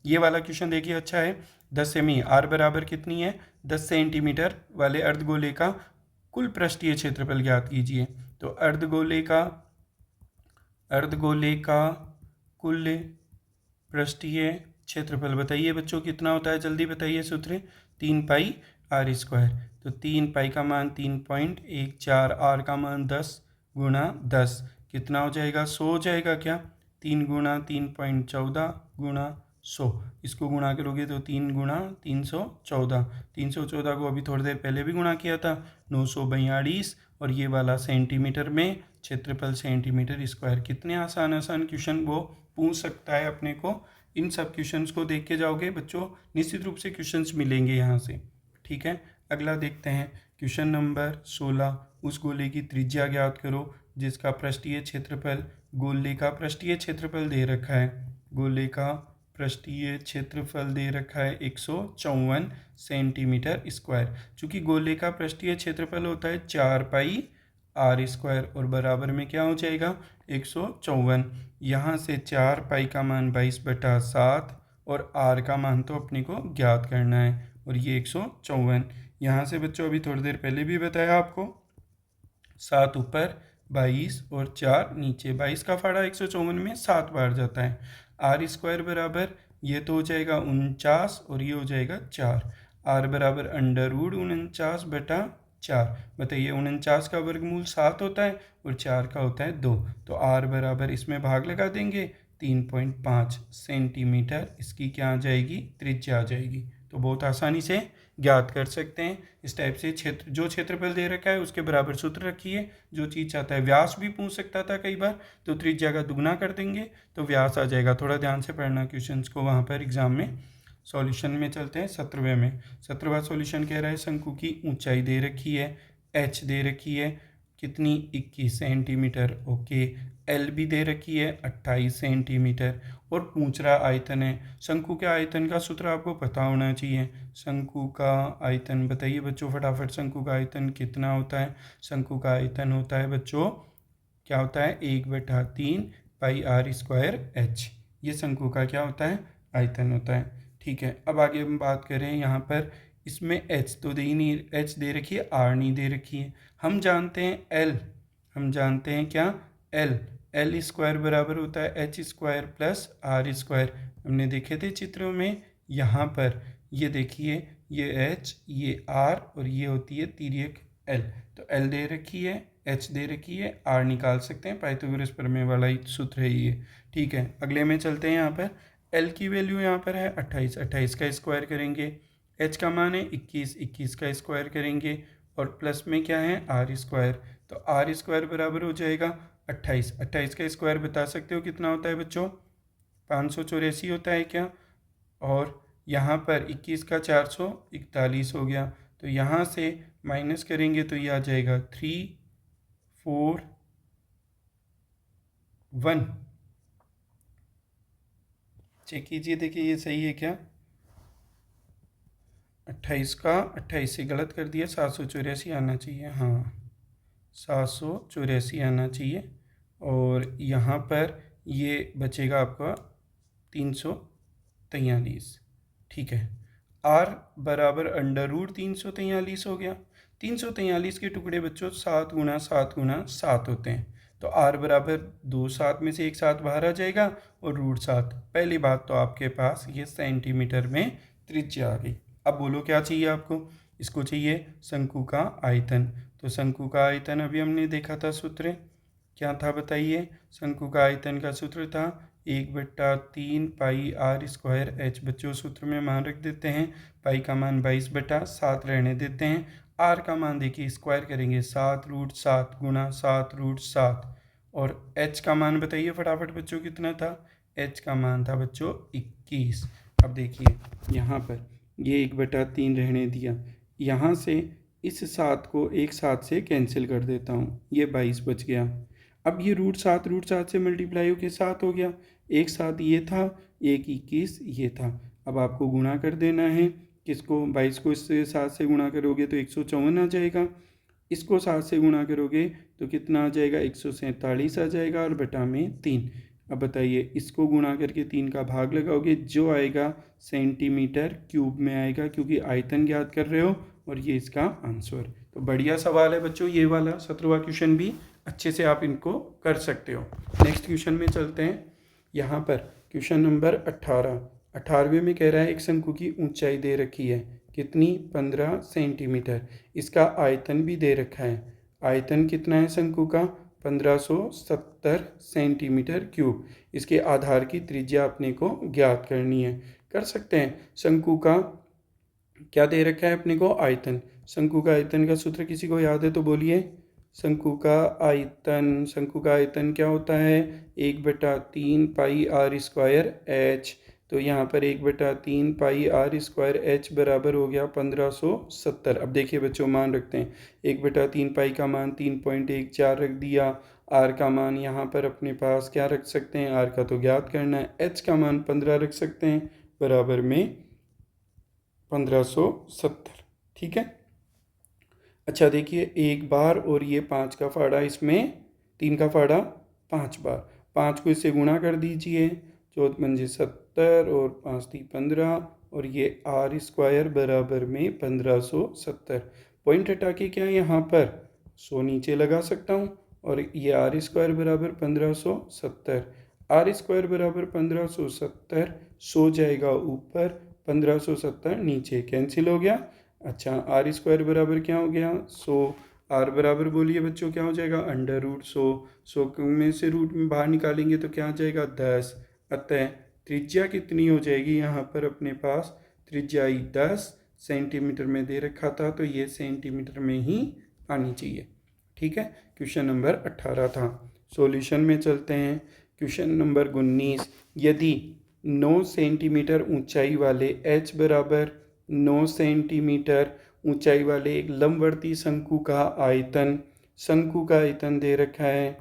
ये वाला क्वेश्चन देखिए अच्छा है। 10 सेमी आर बराबर कितनी है, 10 सेंटीमीटर वाले अर्धगोले का कुल पृष्ठीय क्षेत्रफल ज्ञात कीजिए। तो अर्धगोले का कुल पृष्ठीय क्षेत्रफल बताइए बच्चों कितना होता है, जल्दी बताइए सूत्र। 3 पाई आर स्क्वायर। तो 3 पाई का मान 3.14, आर का मान 10 गुणा 10 कितना हो जाएगा, 100 हो जाएगा क्या। 3 गुणा 3.14 गुणा 100, इसको गुणा करोगे तो 3 गुणा 314, 314 को अभी थोड़ी देर पहले भी गुणा किया था, 942। और ये वाला सेंटीमीटर में, क्षेत्रफल सेंटीमीटर स्क्वायर। कितने आसान आसान क्वेश्चन वो पूछ सकता है अपने को। इन सब क्वेश्चंस को देख के जाओगे बच्चों, निश्चित रूप से क्वेश्चंस मिलेंगे यहाँ से। ठीक है, अगला देखते हैं क्वेश्चन नंबर 16। उस गोले की त्रिज्या ज्ञात करो जिसका पृष्ठीय क्षेत्रफल, गोले का पृष्ठीय क्षेत्रफल दे रखा है, गोले का पृष्ठीय क्षेत्रफल दे रखा है 154 सेंटीमीटर स्क्वायर। चूँकि गोले का पृष्ठीय क्षेत्रफल होता है 4 पाई आर स्क्वायर और बराबर में क्या हो जाएगा 154। यहाँ से 4 पाई का मान 22/7 और आर का मान तो अपने को ज्ञात करना है, और ये 154। यहाँ से बच्चों अभी थोड़ी देर पहले भी बताया आपको, 7 ऊपर 22 और 4 नीचे, 22 का फाड़ा 154 में 7 बार जाता है। आर स्क्वायर बराबर ये तो हो जाएगा 49 और ये हो जाएगा 4। आर बराबर √49/4। बताइए 49 का वर्गमूल 7 होता है और 4 का होता है 2। तो आर बराबर इसमें भाग लगा देंगे 3.5 सेंटीमीटर, इसकी क्या आ जाएगी, त्रिज्या आ जाएगी। तो बहुत आसानी से ज्ञात कर सकते हैं। इस टाइप से जो क्षेत्रफल दे रखा है उसके बराबर सूत्र रखिए। जो चीज़ चाहता है, व्यास भी पूछ सकता था कई बार, तो त्रिज्या का दुगना कर देंगे तो व्यास आ जाएगा। थोड़ा ध्यान से पढ़ना क्वेश्चंस को वहाँ पर एग्जाम में। सॉल्यूशन में चलते हैं 17वें में। 17वां सॉल्यूशन कह रहा है शंकु की ऊंचाई दे रखी है, एच दे रखी है कितनी, 21 सेंटीमीटर। ओके, एल भी दे रखी है 28 सेंटीमीटर और पूछ रहा आयतन है। शंकु के आयतन का सूत्र आपको पता होना चाहिए। शंकु का आयतन बताइए बच्चों फटाफट, शंकु का आयतन कितना होता है। शंकु का आयतन होता है बच्चों, क्या होता है, 1/3 पाई आर स्क्वायर एच। ये शंकु का क्या होता है, आयतन होता है। ठीक है, अब आगे हम बात करें यहाँ पर, इसमें एच तो दे ही नहीं, एच दे रखी है, आर नहीं दे रखी है। हम जानते हैं एल, हम जानते हैं क्या, एल स्क्वायर बराबर होता है h square plus r square. हमने देखे थे चित्रों में। यहाँ पर ये देखिए, ये एच, ये आर और ये होती है तिर्यक एल। तो एल दे रखी है, एच दे रखी है, आर निकाल सकते हैं, पाइथागोरस प्रमेय वाला ही सूत्र है ये। ठीक है, अगले में चलते हैं। यहाँ पर एल की वैल्यू यहाँ पर है 28, 28 का स्क्वायर करेंगे। एच का मान है 21, 21 का स्क्वायर करेंगे और प्लस में क्या है, आर स्क्वायर। तो आर स्क्वायर बराबर हो जाएगा 28, 28 का स्क्वायर बता सकते हो कितना होता है बच्चों, 584 होता है क्या। और यहाँ पर 21 का 441 हो गया। तो यहाँ से माइनस करेंगे तो ये आ जाएगा 341। चेक कीजिए, देखिए ये सही है क्या। 28 का 28 से गलत कर दिया, 784 आना चाहिए। हाँ, 784 आना चाहिए। और यहाँ पर ये बचेगा आपका 343। ठीक है, आर बराबर √343 हो गया। 343 के टुकड़े बच्चों 7 गुणा 7 गुणा 7 होते हैं। तो आर बराबर 2 7 में से एक 7 बाहर आ जाएगा और √7। पहली बात तो आपके पास ये सेंटीमीटर में त्रिज्या आ गई। अब बोलो क्या चाहिए आपको, इसको चाहिए शंकु का आयतन। तो शंकु का आयतन अभी हमने देखा था, सूत्र क्या था बताइए। शंकु का आयतन का सूत्र था 1/3 पाई आर स्क्वायर एच। बच्चों सूत्र में मान रख देते हैं, पाई का मान 22/7 रहने देते हैं। आर का मान देखिए स्क्वायर करेंगे 7√7 गुणा 7√7 और एच का मान बताइए फटाफट बच्चों कितना था, एच का मान था बच्चों 21। अब देखिए यहाँ पर ये 1/3 रहने दिया, यहाँ से इस 7 को एक 7 से कैंसिल कर देता हूँ, ये 22 बच गया। अब ये रूट 7 से मल्टीप्लाई होके 7 हो गया, एक 7 ये था, एक 21 ये था। अब आपको गुणा कर देना है, किसको 22 को इससे 7 से गुणा करोगे तो 154 आ जाएगा, इसको 7 से गुणा करोगे तो कितना आ जाएगा 147 आ जाएगा और बटा में 3। अब बताइए इसको गुणा करके 3 का भाग लगाओगे, जो आएगा सेंटीमीटर क्यूब में आएगा, क्योंकि आयतन ज्ञात कर रहे हो और ये इसका आंसर। तो बढ़िया सवाल है बच्चों ये वाला 17वां क्वेश्चन भी, अच्छे से आप इनको कर सकते हो। नेक्स्ट क्वेश्चन में चलते हैं। यहाँ पर क्वेश्चन नंबर 18वें में कह रहा है एक शंकु की ऊंचाई दे रखी है, कितनी 15 सेंटीमीटर, इसका आयतन भी दे रखा है। आयतन कितना है शंकु का 1570 सेंटीमीटर क्यूब। इसके आधार की त्रिज्या अपने को ज्ञात करनी है। कर सकते हैं। शंकु का क्या दे रखा है अपने को आयतन। शंकु का आयतन का सूत्र किसी को याद है तो बोलिए। शंकु का आयतन क्या होता है 1/3 पाई आर स्क्वायर एच। तो यहाँ पर 1/3 पाई आर स्क्वायर एच बराबर हो गया 1570। अब देखिए बच्चों मान रखते हैं, 1/3 पाई का मान 3.14 रख दिया, आर का मान यहाँ पर अपने पास क्या रख सकते हैं, आर का तो ज्ञात करना है, एच का मान 15 रख सकते हैं, बराबर में 1570। ठीक है। अच्छा देखिए 1 बार और ये 5 का फाड़ा, इसमें 3 का फाड़ा 5 बार, 5 को इससे गुणा कर दीजिए, 14 पंजे 70 और 5 × 15 और ये आर स्क्वायर बराबर में 1570। पॉइंट हटा के क्या यहाँ पर 100 नीचे लगा सकता हूँ और ये आर स्क्वायर बराबर 1570, आर स्क्वायर बराबर 1570, 100 जाएगा ऊपर, 1570 नीचे, कैंसिल हो गया। अच्छा आर स्क्वायर बराबर क्या हो गया 100, आर बराबर बोलिए बच्चों क्या हो जाएगा √100, 100 में से रूट में बाहर निकालेंगे तो क्या आ जाएगा 10। अतः त्रिज्या कितनी हो जाएगी यहाँ पर अपने पास, त्रिज्या 10 सेंटीमीटर में दे रखा था तो ये सेंटीमीटर में ही आनी चाहिए। ठीक है, क्वेश्चन नंबर 18 था। सॉल्यूशन में चलते हैं। क्वेश्चन नंबर 19, यदि 9 सेंटीमीटर ऊंचाई वाले h बराबर 9 सेंटीमीटर ऊंचाई वाले एक लंबवर्ती शंकु का आयतन दे रखा है,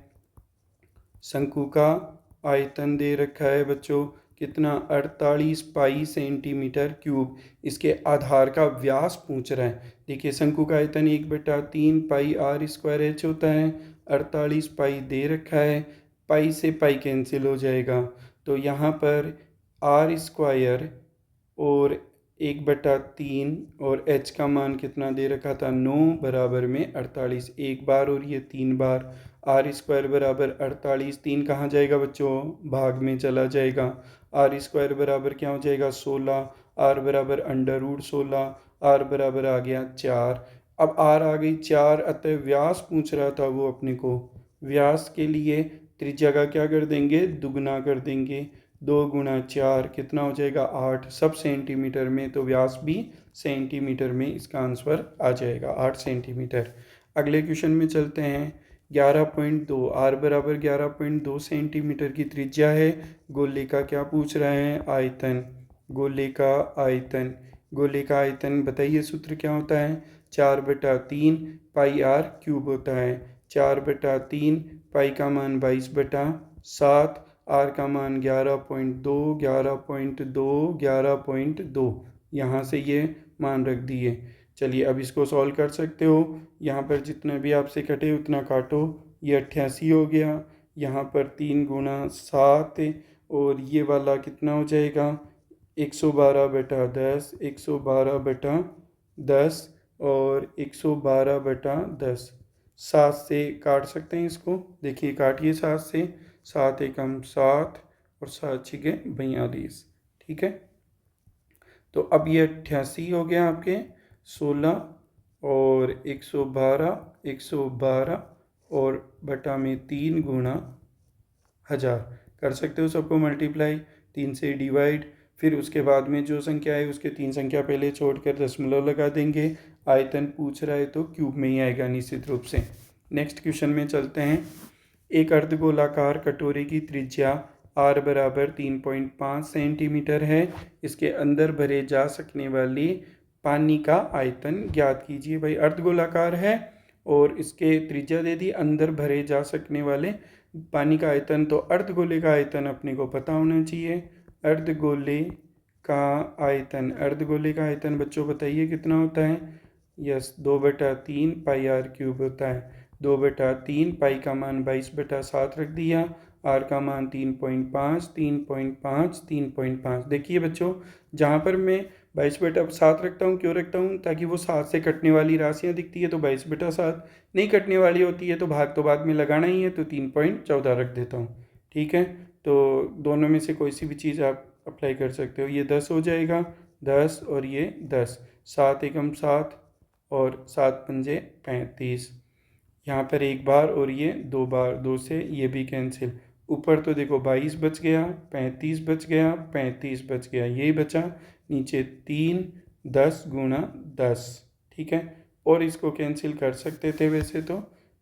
शंकु का आयतन दे रखा है बच्चों कितना 48 पाई सेंटीमीटर क्यूब। इसके आधार का व्यास पूछ रहा है। देखिए शंकु का आयतन 1/3 पाई आर स्क्वायर एच होता है, 48 पाई दे रखा है, पाई से पाई कैंसिल हो जाएगा, तो यहाँ पर आर स्क्वायर और 1/3 और h का मान कितना दे रखा था 9 बराबर में 48, एक बार और ये 3 बार, आर स्क्वायर बराबर 48, 3 कहाँ जाएगा बच्चों भाग में चला जाएगा, आर स्क्वायर बराबर क्या हो जाएगा 16, आर बराबर √16, आर बराबर आ गया 4। अब आर आ गई 4, अतः व्यास पूछ रहा था वो अपने को, व्यास के लिए त्रिज्या का क्या कर देंगे दुगना कर देंगे, 2 × 4 कितना हो जाएगा 8, सब सेंटीमीटर में, तो व्यास भी सेंटीमीटर में इसका आंसर आ जाएगा 8 सेंटीमीटर। अगले क्वेश्चन में चलते हैं। 11.2, आर बराबर 11.2 सेंटीमीटर की त्रिज्या है। गोले का क्या पूछ रहा है आयतन, गोले का आयतन बताइए सूत्र क्या होता है 4/3 पाई आर क्यूब होता है, 4/3 पाई का मान 22/7, आर का मान 11.2 यहाँ से ये मान रख दिए। चलिए अब इसको सॉल्व कर सकते हो, यहाँ पर जितना भी आपसे कटे उतना काटो, ये 88 हो गया, यहाँ पर 3 × 7 और ये वाला कितना हो जाएगा 112/10, 112/10 और 112/10, 7 से काट सकते हैं इसको, देखिए काटिए 7 से, 7 एकम 7 और 7 छिके 42। ठीक है, तो अब ये 88 हो गया आपके 16 और 112 और बटा में 3 × 1000 कर सकते हो, सबको मल्टीप्लाई 3 से डिवाइड, फिर उसके बाद में जो संख्या है उसके 3 संख्या पहले छोड़कर दशमलव लगा देंगे। आयतन पूछ रहा है तो क्यूब में ही आएगा निश्चित रूप से। नेक्स्ट क्वेश्चन में चलते हैं। एक अर्धगोलाकार कटोरे की त्रिज्या r बराबर 3.5 सेंटीमीटर है, इसके अंदर भरे जा सकने वाली पानी का आयतन ज्ञात कीजिए। भाई अर्धगोलाकार है और इसके त्रिज्या दे दी, अंदर भरे जा सकने वाले पानी का आयतन। तो अर्धगोले का आयतन अपने को पता होना चाहिए। अर्धगोले का आयतन, अर्धगोले का आयतन बच्चों बताइए कितना होता है। यस, 2/3 पाई आर क्यूब होता है। 2/3 पाई का मान 22/7 रख दिया, आर का मान 3.5, 3.5, 3.5। देखिए बच्चों, जहाँ पर मैं 22/7 रखता हूँ, क्यों रखता हूँ, ताकि वो 7 से कटने वाली राशियाँ दिखती है तो 22/7, नहीं कटने वाली होती है तो भाग तो बाद में लगाना ही है, तो 3.14 रख देता हूँ। ठीक है, तो दोनों में से कोई सी भी चीज़ आप अप्लाई कर सकते हो। ये 10 हो जाएगा, 10 और ये 10, 7 एकम 7 और 7 पंजे 35। यहाँ पर एक बार और ये 2 बार, 2 से ये भी कैंसिल। ऊपर तो देखो 22 बच गया, 35 बच गया, 35 बच गया, यही बचा। नीचे 3, 10 गुणा 10। ठीक है, और इसको कैंसिल कर सकते थे वैसे तो,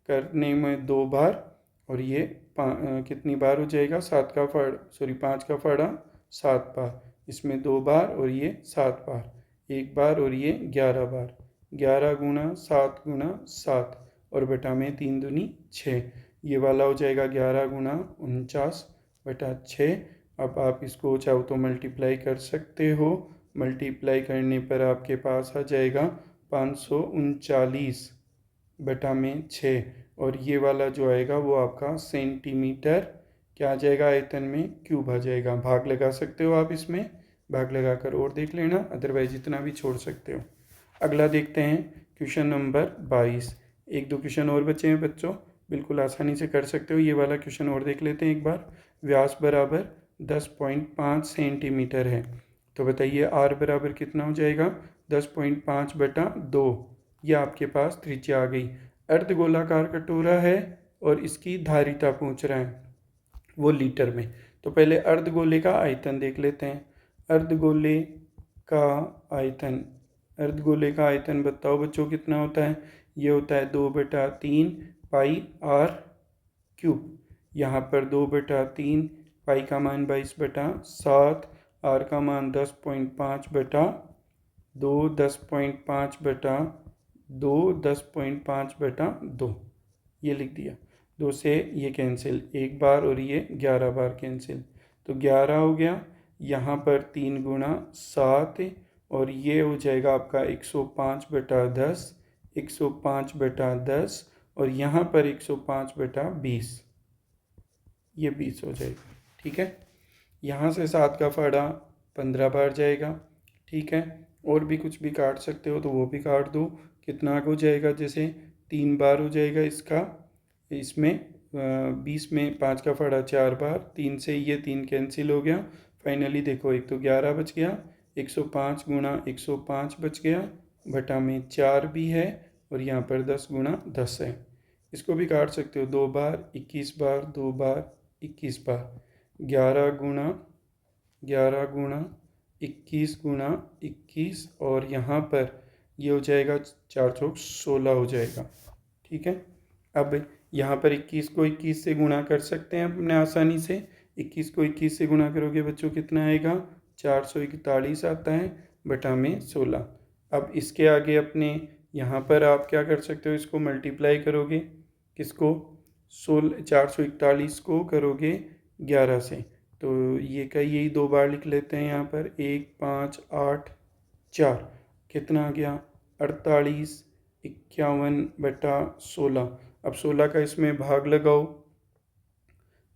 करने में 2 बार, और ये कितनी बार हो जाएगा, 7 का फड़, सॉरी 5 का फड़ा 7 बार, इसमें 2 बार और ये 7 बार, 1 बार और ये 11 बार। 11 गुणा 7 गुणा 7 और बटा में 3 दूनी 6, ये वाला हो जाएगा 11 गुणा 49/6। अब आप इसको चाहो तो मल्टीप्लाई कर सकते हो। मल्टीप्लाई करने पर आपके पास आ जाएगा 539/6, और ये वाला जो आएगा वो आपका सेंटीमीटर क्या आ जाएगा, आयतन में क्यूब आ जाएगा। भाग लगा सकते हो आप इसमें, भाग लगाकर और देख लेना, अदरवाइज इतना भी छोड़ सकते हो। अगला देखते हैं क्वेश्चन नंबर 22। एक दो क्वेश्चन और बचे हैं बच्चों, बिल्कुल आसानी से कर सकते हो। ये वाला क्वेश्चन और देख लेते हैं एक बार। व्यास बराबर 10.5 सेंटीमीटर है, तो बताइए आर बराबर कितना हो जाएगा, 10.5/2। ये आपके पास त्रिज्या आ गई। अर्धगोलाकार कटोरा है और इसकी धारिता पूछ रहा है, वो लीटर में। तो पहले अर्धगोले का आयतन देख लेते हैं। अर्धगोले का आयतन, अर्धगोले का आयतन बताओ बच्चों कितना होता है। ये होता है 2/3 पाई आर क्यूब। यहाँ पर 2/3 पाई का मान 22/7, आर का मान 10.5/2, 10.5/2, 10.5/2, ये लिख दिया। 2 से ये कैंसिल, एक बार और ये 11 बार कैंसिल, तो 11 हो गया। यहाँ पर 3 गुणा 7 और ये हो जाएगा आपका 105/10, 105/10, और यहाँ पर 105/20, ये 20 हो जाएगा। ठीक है, यहाँ से 7 का फाड़ा 15 बार जाएगा। ठीक है, और भी कुछ भी काट सकते हो तो वो भी काट दो। कितना हो जाएगा, जैसे 3 बार हो जाएगा इसका, इसमें 20 में 5 का फाड़ा 4 बार, 3 से ये 3 कैंसिल हो गया। फाइनली देखो, एक तो 11 बच गया, 105 गुणा 105 बच गया, बटा में 4 भी है, और यहाँ पर 10 गुणा 10 है। इसको भी काट सकते हो, 2 बार 21 बार, 2 बार 21 बार, 11 गुणा 21 गुणा 21, और यहाँ पर ये हो जाएगा 4 चौक 16 हो जाएगा। ठीक है, अब यहाँ पर 21 को 21 से गुणा कर सकते हैं अपने आसानी से। 21 को 21 से गुणा करोगे बच्चों कितना आएगा, 441 आता है, बटा में 16। अब इसके आगे अपने यहाँ पर आप क्या कर सकते हो, इसको मल्टीप्लाई करोगे, किसको, 441 को करोगे 11 से, तो ये का यही 2 बार लिख लेते हैं यहाँ पर, 1, 5, 8, 4, कितना आ गया, 48, 51/16। अब 16 का इसमें भाग लगाओ।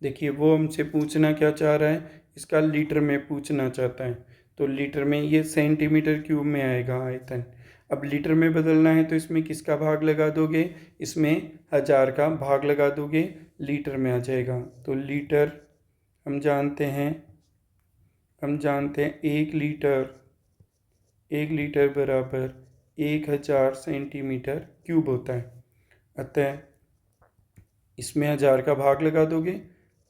देखिए वो हमसे पूछना क्या चाह रहा है, इसका लीटर में पूछना चाहता है, तो लीटर में, ये सेंटीमीटर क्यूब में आएगा आयतन। अब लीटर में बदलना है तो इसमें किसका भाग लगा दोगे, इसमें 1000 का भाग लगा दोगे, लीटर में आ जाएगा। तो लीटर हम जानते हैं 1 लीटर बराबर 1000 सेंटीमीटर क्यूब होता है। अतः इसमें 1000 का भाग लगा दोगे,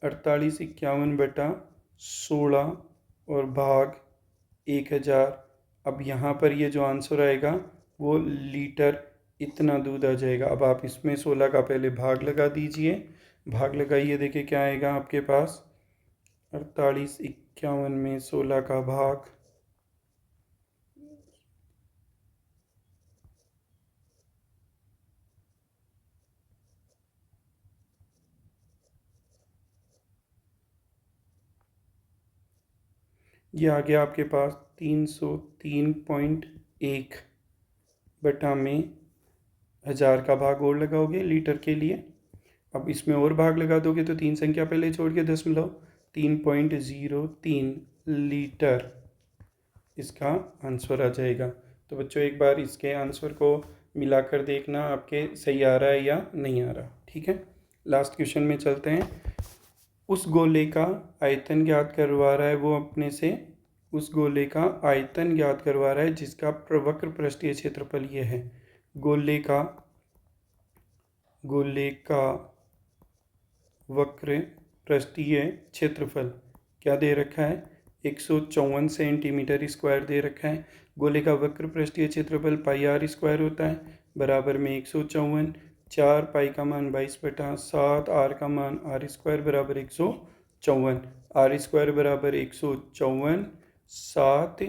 48, 51/16 और भाग 1000। अब यहाँ पर ये जो आंसर आएगा वो लीटर इतना दूध आ जाएगा। अब आप इसमें 16 का पहले भाग लगा दीजिए, भाग लगाइए, देखिए क्या आएगा आपके पास, 48, 51 में 16 का भाग, ये आ गया आपके पास 303.1 बटा में 1000 का भाग और लगाओगे लीटर के लिए। अब इसमें और भाग लगा दोगे तो 3 संख्या पहले छोड़ के 3.03 लीटर इसका आंसर आ जाएगा। तो बच्चों एक बार इसके आंसर को मिलाकर देखना आपके सही आ रहा है या नहीं आ रहा। ठीक है, लास्ट क्वेश्चन में चलते हैं। उस गोले का आयतन ज्ञात करवा रहा है वो अपने से, उस गोले का आयतन ज्ञात करवा रहा है जिसका वक्र पृष्ठीय क्षेत्रफल ये है। गोले का वक्र पृष्ठीय क्षेत्रफल क्या दे रखा है, 154 सेंटीमीटर स्क्वायर दे रखा है। गोले का वक्र पृष्ठीय क्षेत्रफल पाई आर स्क्वायर होता है, बराबर में 154, 4 पाई का मान 22/7, आर का मान आर स्क्वायर बराबर 154, आर स्क्वायर बराबर 154, 7,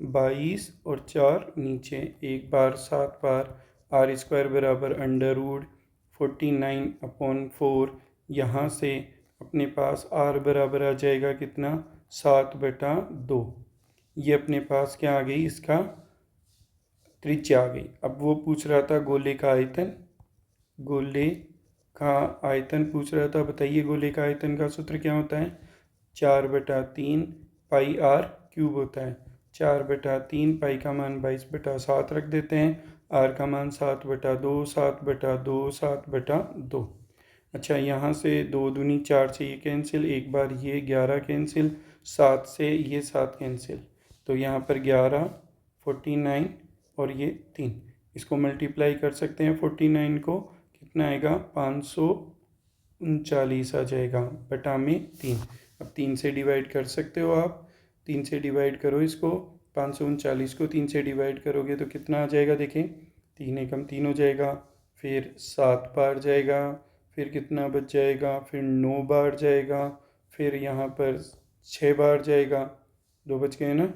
22 और 4 नीचे, एक बार 7 बार, आर स्क्वायर बराबर √49/4। यहाँ से अपने पास आर बराबर आ जाएगा कितना, 7/2। ये अपने पास क्या आ गई, इसका त्रिज्या आ गई। अब वो पूछ रहा था गोले का आयतन, गोले का आयतन पूछ रहा था। बताइए गोले का आयतन का सूत्र क्या होता है, 4/3 पाई आर क्यूब होता है। 4/3 पाई का मान 22/7 रख देते हैं, आर का मान 7/2, 7/2, 7/2। अच्छा, यहाँ से 2 दूनी 4 से ये कैंसिल, एक बार ये 11 कैंसिल, 7 से ये 7 कैंसिल, तो यहाँ पर 11, 49 और ये 3, इसको मल्टीप्लाई कर सकते हैं 49 को, कितना आएगा 539 आ जाएगा बटा में 3। अब 3 से डिवाइड कर सकते हो आप, 3 से डिवाइड करो इसको, 539 को 3 से डिवाइड करोगे तो कितना आ जाएगा, देखें 3 एकम 3 हो जाएगा, फिर 7 बार जाएगा, फिर कितना बच जाएगा, फिर 9 बार जाएगा, फिर यहाँ पर 6 बार जाएगा, 2 बच गए ना,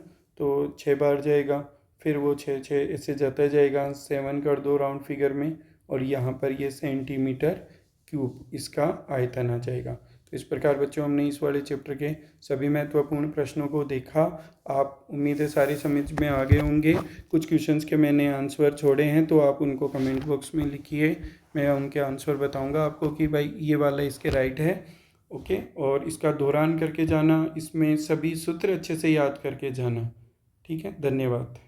तो 6 बार जाएगा, फिर वो 6 ऐसे जाता जाएगा, 7 कर दो राउंड फिगर में, और यहाँ पर ये सेंटीमीटर क्यूब इसका आयतन आ जाएगा। तो इस प्रकार बच्चों हमने इस वाले चैप्टर के सभी महत्वपूर्ण प्रश्नों को देखा। आप उम्मीद है सारी समझ में आ गए होंगे। कुछ क्वेश्चंस के मैंने आंसर छोड़े हैं तो आप उनको कमेंट बॉक्स में लिखिए, मैं उनके आंसर बताऊंगा आपको कि भाई ये वाला इसके राइट है। ओके, और इसका दोहरान करके जाना, इसमें सभी सूत्र अच्छे से याद करके जाना। ठीक है, धन्यवाद।